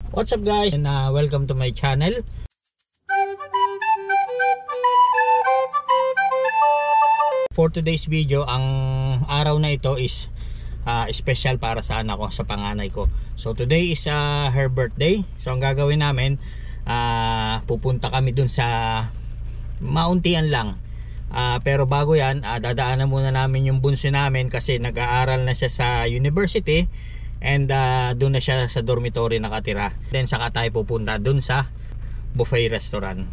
What's up guys, and welcome to my channel. For today's video, ang araw na ito is special para sa anak ko, sa panganay ko. So today is her birthday. So ang gagawin namin, pupunta kami dun sa mauntian lang. Pero bago yan, dadaanan muna namin yung bunso namin kasi nag-aaral na siya sa university. And doon na siya sa dormitory nakatira. Then saka tayo pupunta doon sa buffet restaurant.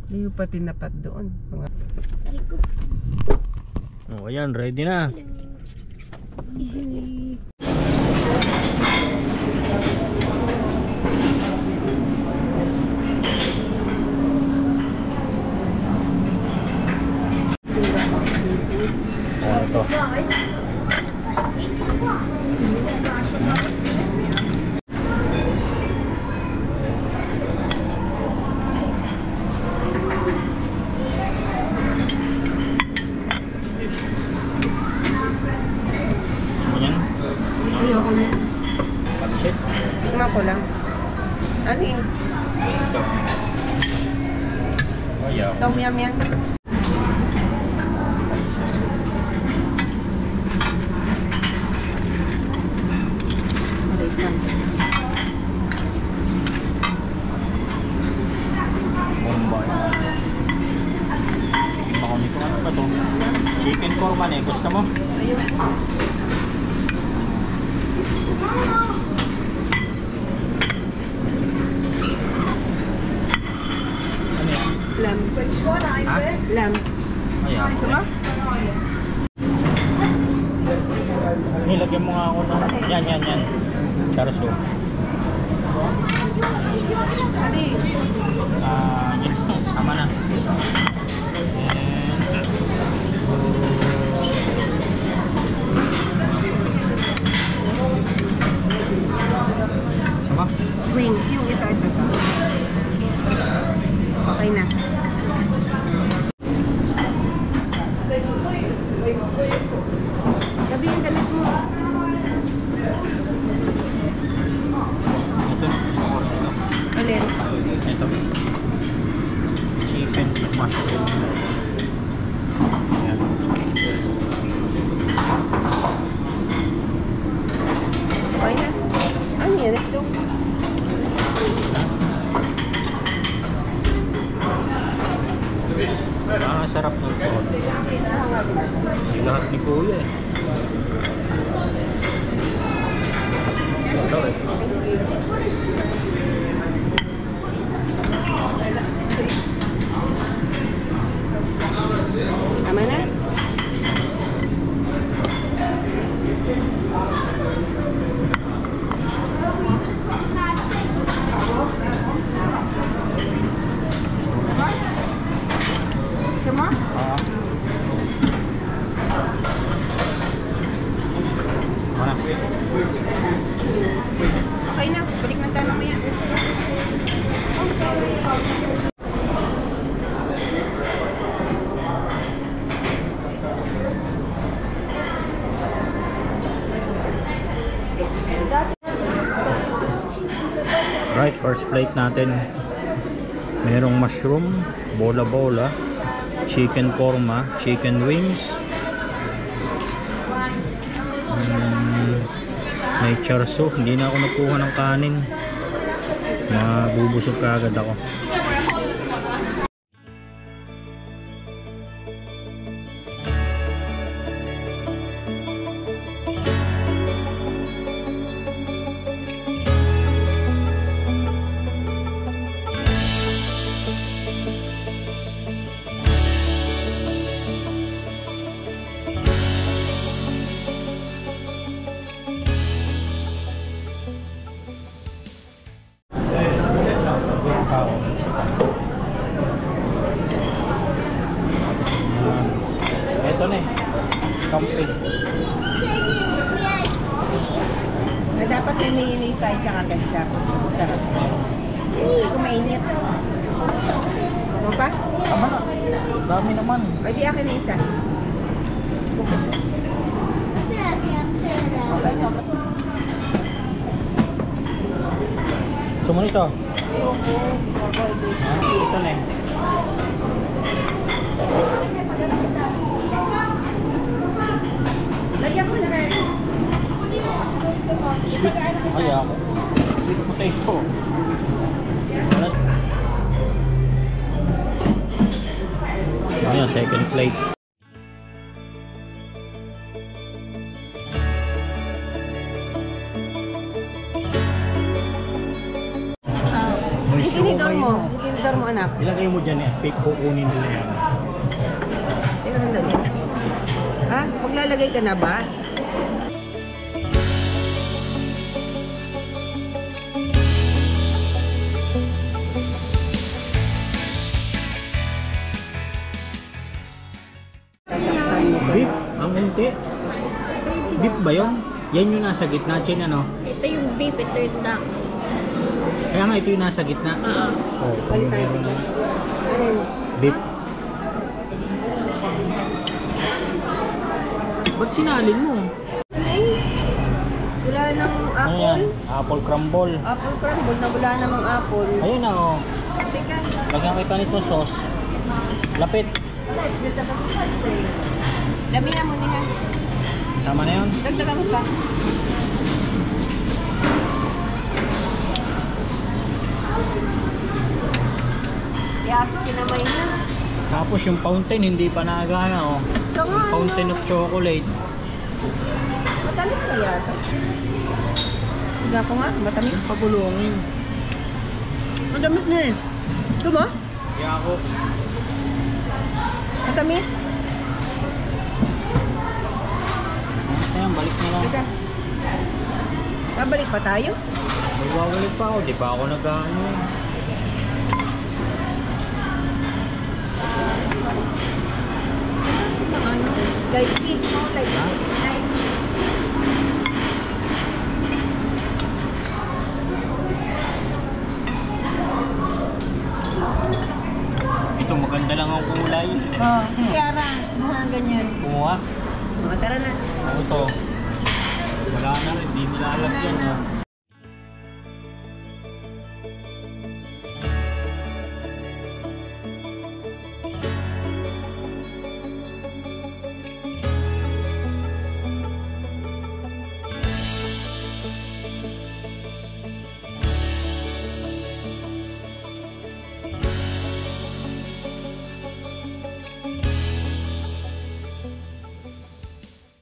Hindi pa tinapat doon. Aray ko. Oh, ayan, ready na. Ano to? Pansit? Tingnan ko lang. Ano yun? Ito. Ayaw. Tom yum yan. Bombay. Tingin ako nito. Ano ba ito? Chicken korma eh. Gusto mo? Ayun. Ano yan? Lamb. Ha? Lamb. Ayaw. Gusto mo? Nilagyan mo nga ako ng... Yan. Charso. Ano yun? Yan. Tama na. Sama? Wings. Yung ito. Okay na. Gabi yung damit mo. Ito. Alin? Ito. Chicken mushroom. Yan. Okay na. Ano yan? Ito. Sarap ng to. Yung lahat ni Kuya eh. Ito eh. Tama na? Gusto mo? Mana? Okay na. Balik na tayo mamaya. Right, first plate natin. Merong mushroom, bola-bola, chicken korma, chicken wings. May charso. Hindi na ako nagkuha ng kanin. Mabubusog ka agad ako. May mayonnaise tayo tsaka ketchup. Sarap. Hindi ko mainit. Ano pa? Tama na. Dami naman. Pwede akin na isa. Sumunod ito. Ito na eh. Lagyan ko na rin. Sweet. Ay ako. Sweet potato. Ayan, second plate. Ikinidor mo. Ikinidor mo, anak. Ilagay mo dyan eh. Kukunin nila yan. Tingnan mo lagay. Ha? Maglalagay ka na ba? Beef? Ang unti. Beef ba yun? Yan yung nasa gitna, Chin, ano? Ito yung beef, ito yung duck. Kaya nga ito yung nasa gitna. Oh, Balik tayo. meron na. Ano yun? Beef. Ba't sinalin mo? Wala nang Ano yan? apple. Apple crumble. Apple crumble na wala namang apple. Ayun na oh. Teka. Lagyan kita nito sauce. Lapit. Damihan mo niya. Tama na yun? Dagdagan mo pa. Si Ate kinamay na. Tapos yung fountain hindi pa nagana oh. Ito nga. Yung fountain of chocolate. Matamis kaya ito? Higa ko nga. Matamis. Pagulungin. Matamis na eh. Ito ba? Kaya ako. Matamis? Ayan, balik na lang. Teka. Babalik pa tayo? Magbabalik pa ako. Di pa ako nag-ano. Ano? Lychee. Lychee. Ito, maganda lang ang kulay. Oh, Kiara. Mga ganyan. Kumuha. Mga tara na. Ako to. Wala na rin. Di nilalagyan oh.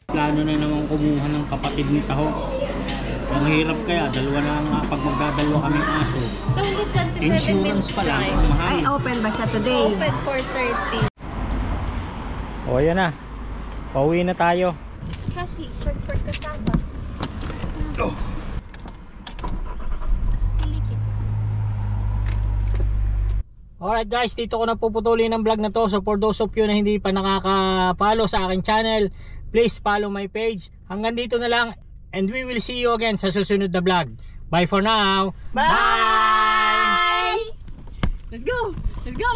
Plano na naman kumuha ng kapatid ni Taho. Ang hirap kaya, dalawa na lang pag magdadalawa kaming aso. So, only 27 Insurance minutes pa lang, drive. ang mahal. Ay, open ba siya today? Open 4:30. O, yan na. Pauwi na tayo. Kasi, short for kasama. Alright guys, dito ko na puputulin ang vlog na to. So for those of you na hindi pa nakaka-follow sa aking channel, please follow my page. Hanggang dito na lang, and we will see you again sa susunod na vlog. Bye for now. Bye! Let's go! Let's go!